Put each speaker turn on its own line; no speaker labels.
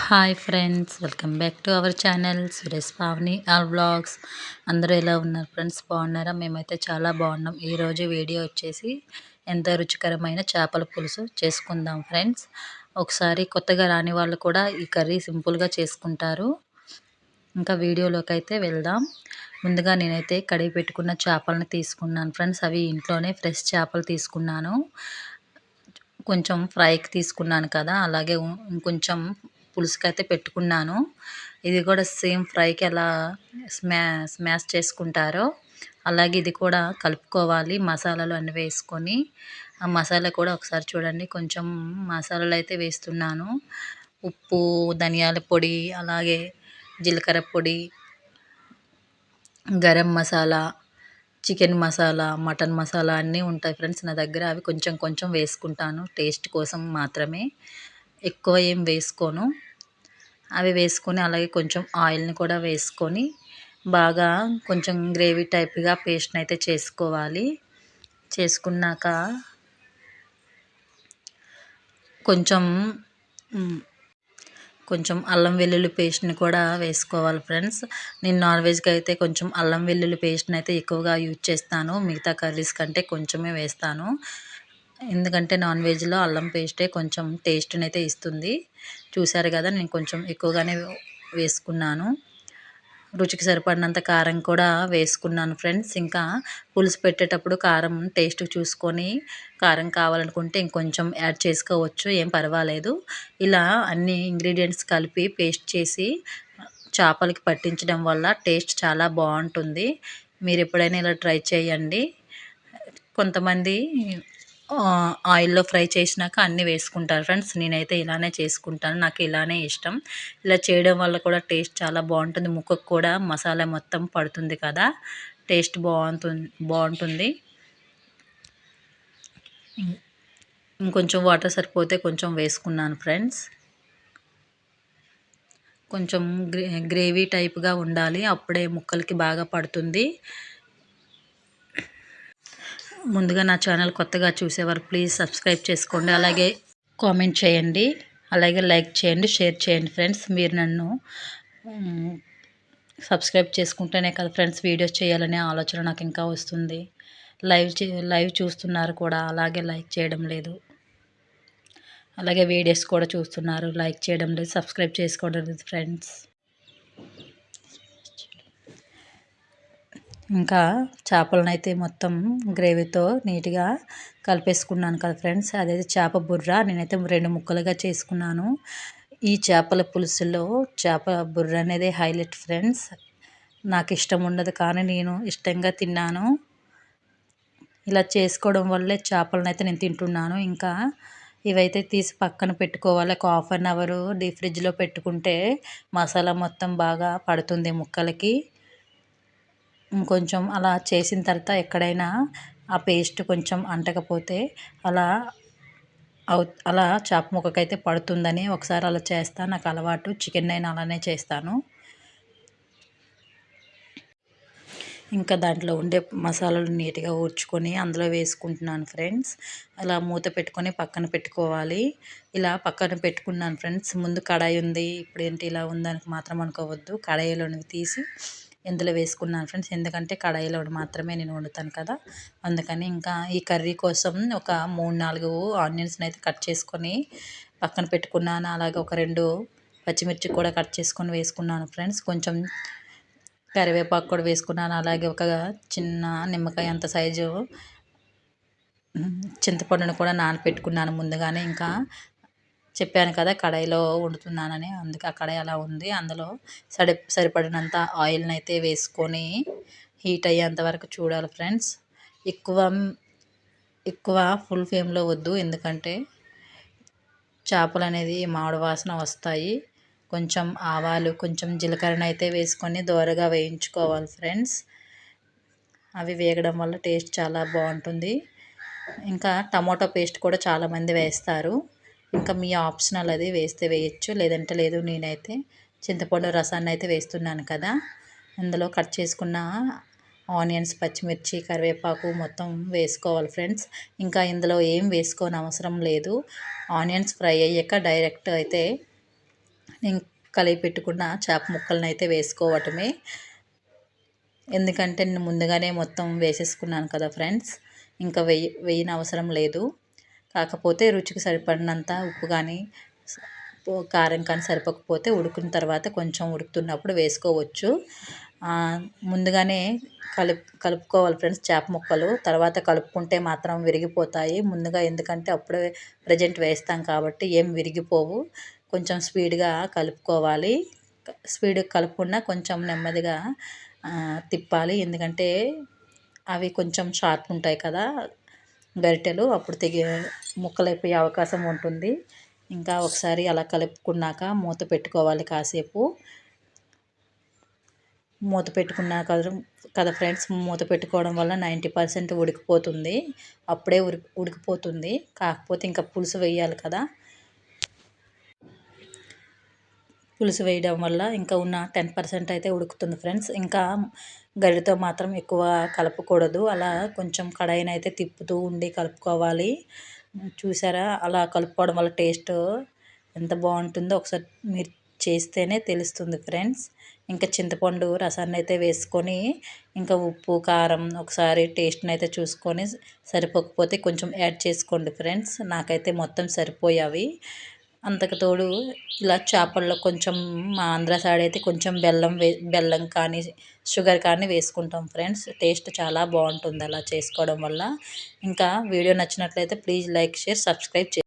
Hi friends, welcome back to our channel Suresh Pavani all vlogs. అందరూ ఎలా ఉన్నారు ఫ్రెండ్స్? బాగున్నారా? మేమైతే చాలా బాగున్నాం. ఈరోజు వీడియో వచ్చేసి ఎంతో రుచికరమైన చేపల పులుసు చేసుకుందాం ఫ్రెండ్స్. ఒకసారి కొత్తగా రాని వాళ్ళు కూడా ఈ కర్రీ సింపుల్గా చేసుకుంటారు. ఇంకా వీడియోలోకి అయితే వెళ్దాం. ముందుగా నేనైతే కడిగి పెట్టుకున్న చేపలను తీసుకున్నాను ఫ్రెండ్స్. అవి ఇంట్లోనే ఫ్రెష్ చేపలు తీసుకున్నాను. కొంచెం ఫ్రైకి తీసుకున్నాను కదా, అలాగే ఇంకొంచెం పులుసుకైతే పెట్టుకున్నాను. ఇది కూడా సేమ్ ఫ్రైకి ఎలా స్మాష్ చేసుకుంటారో అలాగే ఇది కూడా కలుపుకోవాలి. మసాలాలు అన్నీ వేసుకొని ఆ మసాలా కూడా ఒకసారి చూడండి. కొంచెం మసాలాలు అయితే వేస్తున్నాను. ఉప్పు, ధనియాల పొడి, అలాగే జీలకర్ర పొడి, గరం మసాలా, చికెన్ మసాలా, మటన్ మసాలా అన్నీ ఉంటాయి ఫ్రెండ్స్ నా దగ్గర. అవి కొంచెం కొంచెం వేసుకుంటాను టేస్ట్ కోసం మాత్రమే, ఎక్కువ ఏం వేసుకోను. అవి వేసుకొని అలాగే కొంచెం ఆయిల్ని కూడా వేసుకొని బాగా కొంచెం గ్రేవీ టైప్గా పేస్ట్ని అయితే చేసుకోవాలి. చేసుకున్నాక కొంచెం కొంచెం అల్లం వెల్లుల్లి పేస్ట్ని కూడా వేసుకోవాలి ఫ్రెండ్స్. నేను నాన్ వెజ్కి అయితే కొంచెం అల్లం వెల్లుల్లి పేస్ట్ని అయితే ఎక్కువగా యూజ్ చేస్తాను. మిగతా కర్రీస్ కంటే కొంచెమే వేస్తాను. ఎందుకంటే నాన్ వెజ్లో అల్లం పేస్టే కొంచెం టేస్ట్ని అయితే ఇస్తుంది. చూసారు కదా, నేను కొంచెం ఎక్కువగానే వేసుకున్నాను. రుచికి సరిపడినంత కారం కూడా వేసుకున్నాను ఫ్రెండ్స్. ఇంకా పులుసు పెట్టేటప్పుడు కారం టేస్ట్ చూసుకొని కారం కావాలనుకుంటే ఇంకొంచెం యాడ్ చేసుకోవచ్చు, ఏం పర్వాలేదు. ఇలా అన్ని ఇంగ్రీడియంట్స్ కలిపి పేస్ట్ చేసి చేపలకి పట్టించడం వల్ల టేస్ట్ చాలా బాగుంటుంది. మీరు ఎప్పుడైనా ఇలా ట్రై చేయండి. కొంతమంది ఆయిల్లో ఫ్రై చేసినాక అన్నీ వేసుకుంటారు ఫ్రెండ్స్. నేనైతే ఇలానే చేసుకుంటాను, నాకు ఇలానే ఇష్టం. ఇలా చేయడం వల్ల కూడా టేస్ట్ చాలా బాగుంటుంది. ముక్కకు కూడా మసాలా మొత్తం పడుతుంది కదా, టేస్ట్ బాగుంటుంది. ఇంకొంచెం వాటర్ సరిపోతే కొంచెం వేసుకున్నాను ఫ్రెండ్స్. కొంచెం గ్రేవీ టైప్గా ఉండాలి, అప్పుడే ముక్కలకి బాగా పడుతుంది. ముందుగా నా ఛానల్ కొత్తగా చూసేవారు ప్లీజ్ సబ్స్క్రైబ్ చేసుకోండి, అలాగే కామెంట్ చేయండి, అలాగే లైక్ చేయండి, షేర్ చేయండి ఫ్రెండ్స్. మీరు నన్ను సబ్స్క్రైబ్ చేసుకుంటేనే కదా ఫ్రెండ్స్ వీడియోస్ చేయాలనే ఆలోచన నాకు ఇంకా వస్తుంది. లైవ్ చూస్తున్నారు కూడా, అలాగే లైక్ చేయడం లేదు. అలాగే వీడియోస్ కూడా చూస్తున్నారు, లైక్ చేయడం లేదు, సబ్స్క్రైబ్ చేసుకోవడం లేదు ఫ్రెండ్స్. ఇంకా చేపలను అయితే మొత్తం గ్రేవీతో నీట్గా కలిపేసుకున్నాను కదా ఫ్రెండ్స్. అదైతే చేప బుర్ర నేనైతే 2 ముక్కలుగా చేసుకున్నాను. ఈ చేపల పులుసులో చేప బుర్ర అనేది హైలైట్ ఫ్రెండ్స్. నాకు ఇష్టం ఉండదు కానీ నేను ఇష్టంగా తిన్నాను. ఇలా చేసుకోవడం వల్లే చేపలను అయితే నేను తింటున్నాను. ఇంకా ఇవైతే తీసి పక్కన పెట్టుకోవాలి. ఒక హాఫ్ అన్ అవర్ డీప్ ఫ్రిడ్జ్లో పెట్టుకుంటే మసాలా మొత్తం బాగా పడుతుంది ముక్కలకి. ఇంకొంచెం అలా చేసిన తర్వాత ఎక్కడైనా ఆ పేస్ట్ కొంచెం అంటకపోతే అలా చేప ముక్కకైతే పడుతుందని ఒకసారి అలా చేస్తాను, నాకు అలవాటు. చికెన్ అయినా అలానే చేస్తాను. ఇంకా దాంట్లో ఉండే మసాలాలు నీట్గా ఊడ్చుకొని అందులో వేసుకుంటున్నాను ఫ్రెండ్స్. అలా మూత పెట్టుకొని పక్కన పెట్టుకోవాలి. ఇలా పక్కన పెట్టుకున్నాను ఫ్రెండ్స్. ముందు కడాయి ఉంది, ఇప్పుడు ఏంటి ఇలా ఉందని మాత్రం అనుకోవద్దు. కడాయిలోనివి తీసి ఇందులో వేసుకున్నాను ఫ్రెండ్స్. ఎందుకంటే కడాయిలో మాత్రమే నేను వండుతాను కదా, అందుకని. ఇంకా ఈ కర్రీ కోసం ఒక 3-4 ఆనియన్స్ని అయితే కట్ చేసుకొని పక్కన పెట్టుకున్నాను. అలాగే ఒక 2 పచ్చిమిర్చి కూడా కట్ చేసుకొని వేసుకున్నాను ఫ్రెండ్స్. కొంచెం కరివేపాకు కూడా వేసుకున్నాను. అలాగే ఒక చిన్న నిమ్మకాయ అంత సైజు చింతపండును కూడా నానపెట్టుకున్నాను ముందుగానే. ఇంకా చెప్పాను కదా కడాయిలో వండుతున్నానని, అందుకే ఆ కడాయి అలా ఉంది. అందులో సరిపడినంత ఆయిల్ని అయితే వేసుకొని హీట్ అయ్యేంత వరకు చూడాలి ఫ్రెండ్స్. ఎక్కువ ఫుల్ ఫ్లేమ్లో వద్దు, ఎందుకంటే చేపలు అనేది మామిడి వాసన వస్తాయి. కొంచెం ఆవాలు, కొంచెం జీలకర్రను అయితే వేసుకొని దోరగా వేయించుకోవాలి ఫ్రెండ్స్. అవి వేగడం వల్ల టేస్ట్ చాలా బాగుంటుంది. ఇంకా టమాటో పేస్ట్ కూడా చాలామంది వేస్తారు. ఇంకా మీ ఆప్షనల్, అది వేస్తే వేయచ్చు, లేదంటే లేదు. నేనైతే చింతపండు రసాన్ని అయితే వేస్తున్నాను కదా, అందులో కట్ చేసుకున్న ఆనియన్స్, పచ్చిమిర్చి, కరివేపాకు మొత్తం వేసుకోవాలి ఫ్రెండ్స్. ఇంకా ఇందులో ఏం వేసుకోని అవసరం లేదు. ఆనియన్స్ ఫ్రై అయ్యాక డైరెక్ట్ అయితే కలిపి పెట్టుకున్న చేప ముక్కలను అయితే వేసుకోవటమే. ఎందుకంటే నేను ముందుగానే మొత్తం వేసేసుకున్నాను కదా ఫ్రెండ్స్, ఇంకా వేయనవసరం లేదు. కాకపోతే రుచికి సరిపడినంత ఉప్పు కానీ కారం కానీ సరిపోకపోతే ఉడికిన తర్వాత కొంచెం ఉడుకుతున్నప్పుడు వేసుకోవచ్చు. ముందుగానే కలుపుకోవాలి ఫ్రెండ్స్ చేప ముక్కలు. తర్వాత కలుపుకుంటే మాత్రం విరిగిపోతాయి. ముందుగా ఎందుకంటే అప్పుడే ప్రజెంట్ వేస్తాం కాబట్టి ఏం విరిగిపోవు. కొంచెం స్పీడ్గా కలుపుకోవాలి. స్పీడ్గా కలుపుకున్నా కొంచెం నెమ్మదిగా తిప్పాలి. ఎందుకంటే అవి కొంచెం షార్ప్ ఉంటాయి కదా గరిటెలు, అప్పుడు ముక్కలైపోయే అవకాశం ఉంటుంది. ఇంకా ఒకసారి అలా కలుపుకున్నాక మూత పెట్టుకోవాలి కాసేపు. మూత పెట్టుకున్నాక కదా ఫ్రెండ్స్, మూత పెట్టుకోవడం వల్ల 90% ఉడికిపోతుంది. అప్పుడే ఉడికిపోతుంది. కాకపోతే ఇంకా పులుసు వేయాలి కదా, పులుసు వేయడం వల్ల ఇంకా ఉన్న 10% అయితే ఉడుకుతుంది ఫ్రెండ్స్. ఇంకా గరిటెతో మాత్రం ఎక్కువ కలపకూడదు. అలా కొంచెం కడాయిని అయితే తిప్పుతూ ఉండి కలుపుకోవాలి. చూసారా, అలా కలుపుకోవడం వల్ల టేస్ట్ ఎంత బాగుంటుందో ఒకసారి మీరు చేస్తేనే తెలుస్తుంది ఫ్రెండ్స్. ఇంకా చింతపండు రసాన్ని అయితే వేసుకొని ఇంకా ఉప్పు కారం ఒకసారి టేస్ట్ని అయితే చూసుకొని సరిపోకపోతే కొంచెం యాడ్ చేసుకోండి ఫ్రెండ్స్. నాకైతే మొత్తం సరిపోయావి. అంతకు తోడు ఇలా చేపల్లో కొంచెం మా ఆంధ్ర సైడ్ అయితే కొంచెం బెల్లం కానీ షుగర్ కానీ వేసుకుంటాం ఫ్రెండ్స్. టేస్ట్ చాలా బాగుంటుంది అలా చేసుకోవడం వల్ల. ఇంకా వీడియో నచ్చినట్లయితే ప్లీజ్ లైక్ షేర్ సబ్స్క్రైబ్